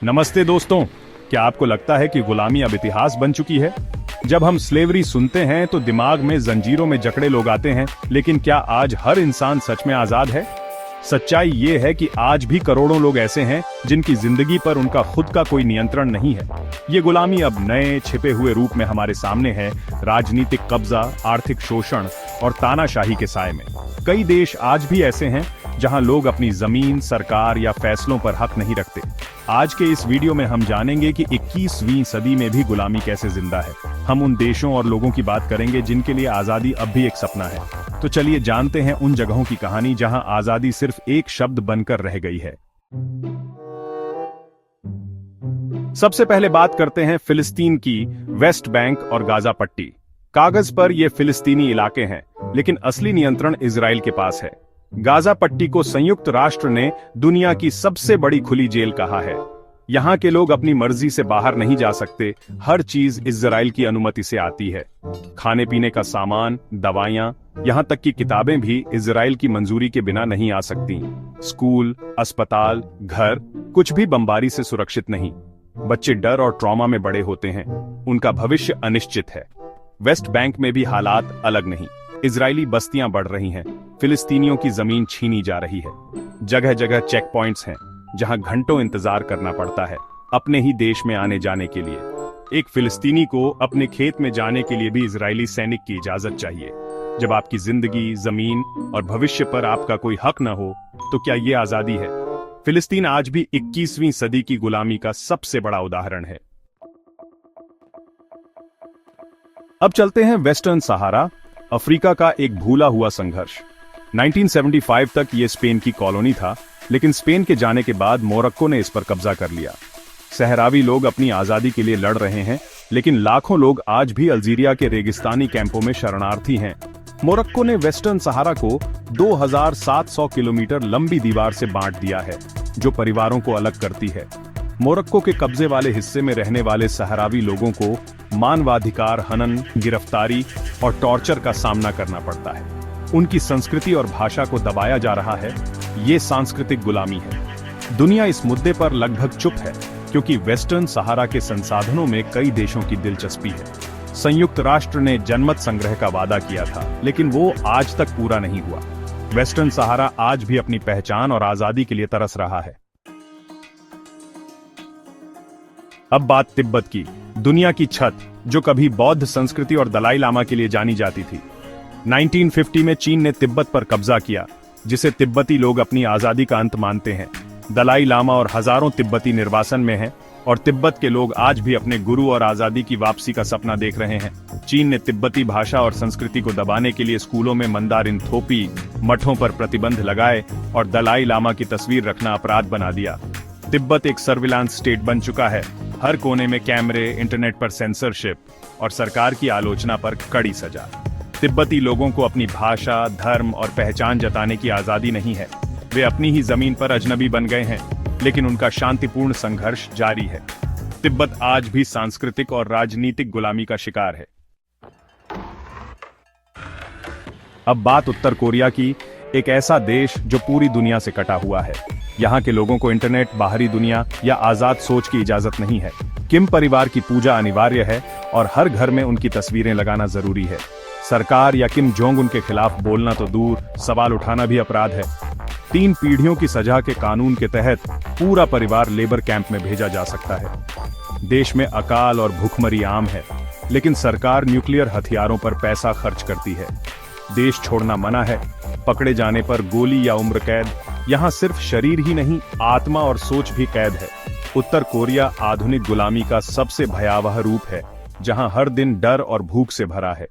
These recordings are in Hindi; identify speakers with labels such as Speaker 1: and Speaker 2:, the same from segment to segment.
Speaker 1: नमस्ते दोस्तों, क्या आपको लगता है कि गुलामी अब इतिहास बन चुकी है? जब हम स्लेवरी सुनते हैं तो दिमाग में जंजीरों में जकड़े लोग आते हैं, लेकिन क्या आज हर इंसान सच में आजाद है? सच्चाई ये है कि आज भी करोड़ों लोग ऐसे हैं जिनकी जिंदगी पर उनका खुद का कोई नियंत्रण नहीं है। ये गुलामी अब नए छिपे हुए रूप में हमारे सामने है, राजनीतिक कब्जा, आर्थिक शोषण और तानाशाही के साए में। कई देश आज भी ऐसे हैं जहां लोग अपनी जमीन, सरकार या फैसलों पर हक नहीं रखते। आज के इस वीडियो में हम जानेंगे कि 21वीं सदी में भी गुलामी कैसे जिंदा है। हम उन देशों और लोगों की बात करेंगे जिनके लिए आजादी अब भी एक सपना है। तो चलिए जानते हैं उन जगहों की कहानी जहां आजादी सिर्फ एक शब्द बनकर रह गई है। सबसे पहले बात करते हैं फिलिस्तीन की वेस्ट बैंक और गाजा पट्टी। कागज पर ये फिलिस्तीनी इलाके हैं, लेकिन असली नियंत्रण इजराइल के पास है। गाजा पट्टी को संयुक्त राष्ट्र ने दुनिया की सबसे बड़ी खुली जेल कहा है। यहाँ के लोग अपनी मर्जी से बाहर नहीं जा सकते, हर चीज इजराइल की अनुमति से आती है। खाने पीने का सामान, दवाइयां, यहाँ तक कि किताबें भी इजराइल की मंजूरी के बिना नहीं आ सकती। स्कूल, अस्पताल, घर, कुछ भी बमबारी से सुरक्षित नहीं। बच्चे डर और ट्रॉमा में बड़े होते हैं, उनका भविष्य अनिश्चित है। वेस्ट बैंक में भी हालात अलग नहीं। इजरायली बस्तियां बढ़ रही हैं, फिलिस्तीनियों की जमीन छीनी जा रही है। जगह जगह चेक पॉइंट्स हैं, जहां घंटों इंतजार करना पड़ता है अपने ही देश में आने जाने के लिए। एक फिलिस्तीनी को अपने खेत में जाने के लिए भी इजरायली सैनिक की इजाजत चाहिए। जब आपकी जिंदगी, जमीन और भविष्य पर आपका कोई हक न हो, तो क्या ये आजादी है? फिलिस्तीन आज भी 21वीं सदी की गुलामी का सबसे बड़ा उदाहरण है। अब चलते हैं वेस्टर्न सहारा, अफ्रीका का एक भूला हुआ संघर्ष। 1975 तक ये स्पेन की कॉलोनी था, लेकिन स्पेन के जाने के बाद मोरक्को ने इस पर कब्जा कर लिया। सहरावी लोग अपनी आजादी के लिए लड़ रहे हैं, लेकिन लाखों लोग आज भी अल्जीरिया के रेगिस्तानी कैंपों में शरणार्थी हैं। मोरक्को ने वेस्टर्न सहारा को 2700 किलोमीटर लंबी दीवार से बांट दिया है, जो परिवारों को अलग करती है। मोरक्को के कब्जे वाले हिस्से में रहने वाले सहरावी लोगों को मानवाधिकार हनन, गिरफ्तारी और टॉर्चर का सामना करना पड़ता है। उनकी संस्कृति और भाषा को दबाया जा रहा है। ये सांस्कृतिक गुलामी है। दुनिया इस मुद्दे पर लगभग चुप है, क्योंकि वेस्टर्न सहारा के संसाधनों में कई देशों की दिलचस्पी है। संयुक्त राष्ट्र ने जनमत संग्रह का वादा किया था, लेकिन वो आज तक पूरा नहीं हुआ। वेस्टर्न सहारा आज भी अपनी पहचान और आजादी के लिए तरस रहा है। अब बात तिब्बत की, दुनिया की छत, जो कभी बौद्ध संस्कृति और दलाई लामा के लिए जानी जाती थी। 1950 में चीन ने तिब्बत पर कब्जा किया, जिसे तिब्बती लोग अपनी आजादी का अंत मानते हैं। दलाई लामा और हजारों तिब्बती निर्वासन में हैं, और तिब्बत के लोग आज भी अपने गुरु और आजादी की वापसी का सपना देख रहे हैं। चीन ने तिब्बती भाषा और संस्कृति को दबाने के लिए स्कूलों में मंदारिन थोपी, मठों पर प्रतिबंध लगाए और दलाई लामा की तस्वीर रखना अपराध बना दिया। तिब्बत एक सर्विलांस स्टेट बन चुका है। हर कोने में कैमरे, इंटरनेट पर सेंसरशिप और सरकार की आलोचना पर कड़ी सजा। तिब्बती लोगों को अपनी भाषा, धर्म और पहचान जताने की आजादी नहीं है। वे अपनी ही जमीन पर अजनबी बन गए हैं, लेकिन उनका शांतिपूर्ण संघर्ष जारी है। तिब्बत आज भी सांस्कृतिक और राजनीतिक गुलामी का शिकार है। अब बात उत्तर कोरिया की, एक ऐसा देश जो पूरी दुनिया से कटा हुआ है। यहाँ के लोगों को इंटरनेट, बाहरी दुनिया या आजाद सोच की इजाजत नहीं है। किम परिवार की पूजा अनिवार्य है और हर घर में उनकी तस्वीरें लगाना जरूरी है। सरकार या किम जोंग उनके खिलाफ बोलना तो दूर, सवाल उठाना भी अपराध है। 3 पीढ़ियों की सजा के कानून के तहत पूरा परिवार लेबर कैंप में भेजा जा सकता है। देश में अकाल और भूखमरी आम है, लेकिन सरकार न्यूक्लियर हथियारों पर पैसा खर्च करती है। देश छोड़ना मना है। पकड़े जाने पर गोली या उम्र कैद। यहाँ सिर्फ शरीर ही नहीं, आत्मा और सोच भी कैद है। उत्तर कोरिया आधुनिक गुलामी का सबसे भयावह रूप है, जहाँ हर दिन डर और भूख से भरा है।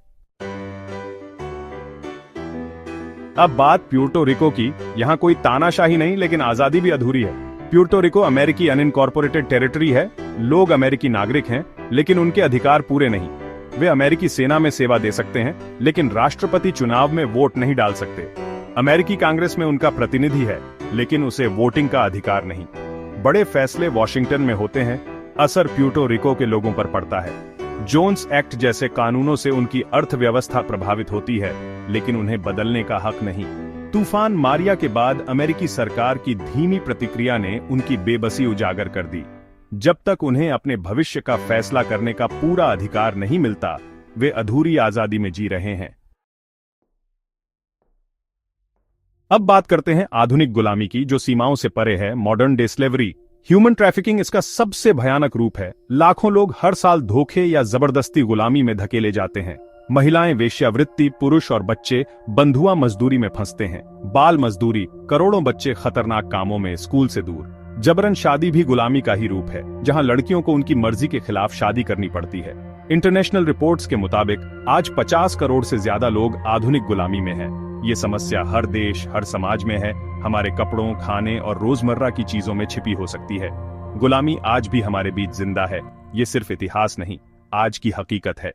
Speaker 1: अब बात प्यूर्टो रिको की। यहाँ कोई तानाशाही नहीं, लेकिन आजादी भी अधूरी है। प्यूर्टो रिको अमेरिकी अनइनकॉर्पोरेटेड टेरिटरी है। लोग अमेरिकी नागरिक हैं, लेकिन उनके अधिकार पूरे नहीं। वे अमेरिकी सेना में सेवा दे सकते हैं, लेकिन राष्ट्रपति चुनाव में वोट नहीं डाल सकते। अमेरिकी कांग्रेस में उनका प्रतिनिधि है, लेकिन उसे वोटिंग का अधिकार नहीं। बड़े फैसले वॉशिंगटन में होते हैं, असर प्यूर्टो रिको के लोगों पर पड़ता है। जोन्स एक्ट जैसे कानूनों से उनकी अर्थव्यवस्था प्रभावित होती है, लेकिन उन्हें बदलने का हक नहीं। तूफान मारिया के बाद अमेरिकी सरकार की धीमी प्रतिक्रिया ने उनकी बेबसी उजागर कर दी। जब तक उन्हें अपने भविष्य का फैसला करने का पूरा अधिकार नहीं मिलता, वे अधूरी आजादी में जी रहे हैं। अब बात करते हैं आधुनिक गुलामी की, जो सीमाओं से परे है, modern day slavery. Human trafficking इसका सबसे भयानक रूप है। लाखों लोग हर साल धोखे या जबरदस्ती गुलामी में धकेले जाते हैं। महिलाएं वेश्यावृत्ति, पुरुष और बच्चे बंधुआ मजदूरी में फंसते हैं। बाल मजदूरी, करोड़ों बच्चे खतरनाक कामों में, स्कूल से दूर। जबरन शादी भी गुलामी का ही रूप है, जहां लड़कियों को उनकी मर्जी के खिलाफ शादी करनी पड़ती है। इंटरनेशनल रिपोर्ट्स के मुताबिक आज 50 करोड़ से ज्यादा लोग आधुनिक गुलामी में हैं। ये समस्या हर देश, हर समाज में है। हमारे कपड़ों, खाने और रोजमर्रा की चीजों में छिपी हो सकती है। गुलामी आज भी हमारे बीच जिंदा है। ये सिर्फ इतिहास नहीं, आज की हकीकत है।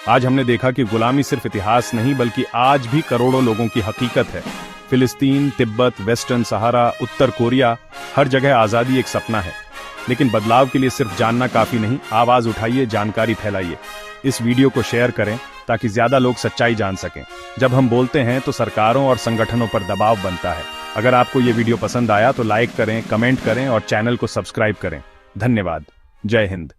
Speaker 1: आज हमने देखा कि गुलामी सिर्फ इतिहास नहीं, बल्कि आज भी करोड़ों लोगों की हकीकत है। फिलिस्तीन, तिब्बत, वेस्टर्न सहारा, उत्तर कोरिया, हर जगह आजादी एक सपना है। लेकिन बदलाव के लिए सिर्फ जानना काफी नहीं, आवाज उठाइए, जानकारी फैलाइए। इस वीडियो को शेयर करें ताकि ज्यादा लोग सच्चाई जान सकें। जब हम बोलते हैं तो सरकारों और संगठनों पर दबाव बनता है। अगर आपको ये वीडियो पसंद आया तो लाइक करें, कमेंट करें और चैनल को सब्सक्राइब करें। धन्यवाद। जय हिंद।